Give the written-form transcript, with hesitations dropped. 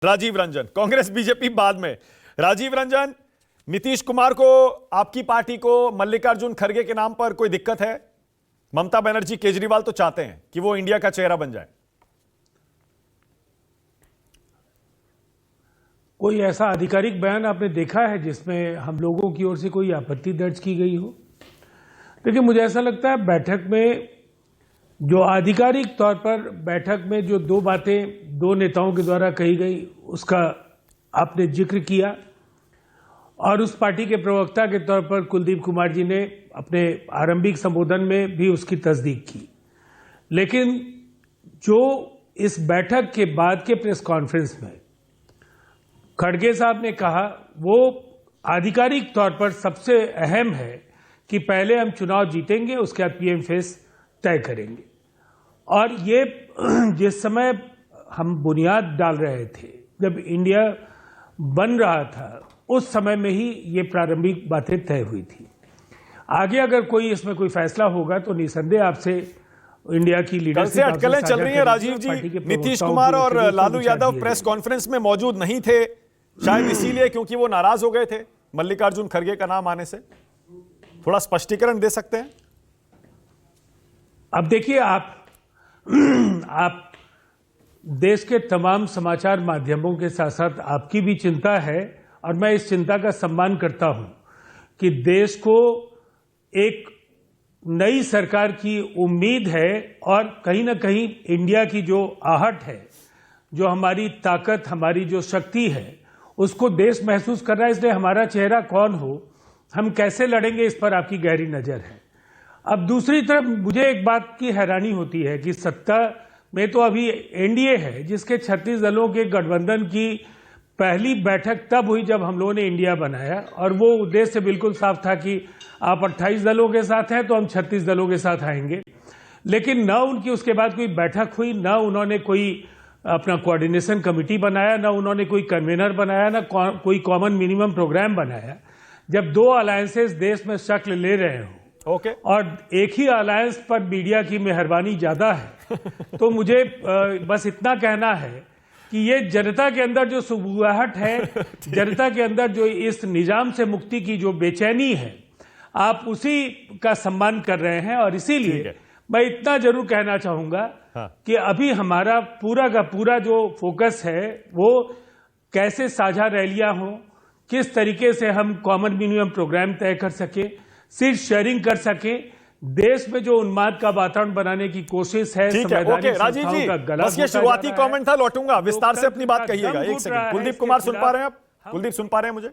Rajiv Ranjan, Congress BJP बाद में। राजीव रंजन, नीतीश कुमार को, आपकी पार्टी को मल्लिकार्जुन खड़गे के नाम पर कोई दिक्कत है? ममता बनर्जी, केजरीवाल तो चाहते हैं कि वो इंडिया का चेहरा बन जाए। कोई ऐसा आधिकारिक बयान आपने देखा है जिसमें हम लोगों की ओर से कोई आपत्ति दर्ज की गई हो? देखिए, मुझे ऐसा लगता है बैठक में जो आधिकारिक तौर पर बैठक में जो दो बातें दो नेताओं के द्वारा कही गई उसका आपने जिक्र किया, और उस पार्टी के प्रवक्ता के तौर पर कुलदीप कुमार जी ने अपने आरंभिक संबोधन में भी उसकी तस्दीक की। लेकिन जो इस बैठक के बाद के प्रेस कॉन्फ्रेंस में खड़गे साहब ने कहा, वो आधिकारिक तौर पर सबसे अहम है कि पहले हम चुनाव जीतेंगे, उसके बाद पीएम फेस तय करेंगे। और ये जिस समय हम बुनियाद डाल रहे थे, जब इंडिया बन रहा था, उस समय में ही ये प्रारंभिक बातें तय हुई थी। आगे अगर कोई इसमें कोई फैसला होगा तो निसंदेह आपसे इंडिया की लीडरशिप से अटकलें चल रही है। राजीव जी, नीतीश कुमार और लालू यादव प्रेस कॉन्फ्रेंस में मौजूद नहीं थे, शायद इसीलिए क्योंकि वो नाराज हो गए थे मल्लिकार्जुन खड़गे का नाम आने से। थोड़ा स्पष्टीकरण दे सकते हैं? अब देखिए, आप देश के तमाम समाचार माध्यमों के साथ साथ आपकी भी चिंता है, और मैं इस चिंता का सम्मान करता हूं कि देश को एक नई सरकार की उम्मीद है, और कहीं ना कहीं इंडिया की जो आहट है, जो हमारी ताकत, हमारी जो शक्ति है, उसको देश महसूस कर रहा है। इसलिए हमारा चेहरा कौन हो, हम कैसे लड़ेंगे, इस पर आपकी गहरी नजर है। अब दूसरी तरफ मुझे एक बात की हैरानी होती है कि सत्ता में तो अभी एनडीए है, जिसके 36 दलों के गठबंधन की पहली बैठक तब हुई जब हम लोगों ने इंडिया बनाया, और वो उद्देश्य बिल्कुल साफ था कि आप 28 दलों के साथ हैं तो हम 36 दलों के साथ आएंगे। लेकिन न उनकी उसके बाद कोई बैठक हुई, न उन्होंने कोई अपना कोऑर्डिनेशन कमेटी बनाया, न उन्होंने कोई कन्वेनर बनाया, न कोई कॉमन मिनिमम प्रोग्राम बनाया। जब दो अलायंसेस देश में शक्ल ले रहे हो, और एक ही अलायंस पर मीडिया की मेहरबानी ज्यादा है, तो मुझे बस इतना कहना है कि ये जनता के अंदर जो सुबुगाहट है, जनता के अंदर जो इस निजाम से मुक्ति की जो बेचैनी है, आप उसी का सम्मान कर रहे हैं। और इसीलिए मैं इतना जरूर कहना चाहूंगा कि अभी हमारा पूरा का पूरा जो फोकस है वो कैसे साझा रैलियां हो, किस तरीके से हम कॉमन मिनिमम प्रोग्राम तय कर सके, सीट शेयरिंग कर सके, देश में जो उन्माद का वातावरण बनाने की कोशिश है। ओके राजीव जी, बस ये शुरुआती कमेंट था, लौटूंगा, विस्तार से अपनी बात कहिएगा। एक सेकंड, कुलदीप कुमार सुन पा रहे हैं आप? कुलदीप सुन पा रहे हैं मुझे?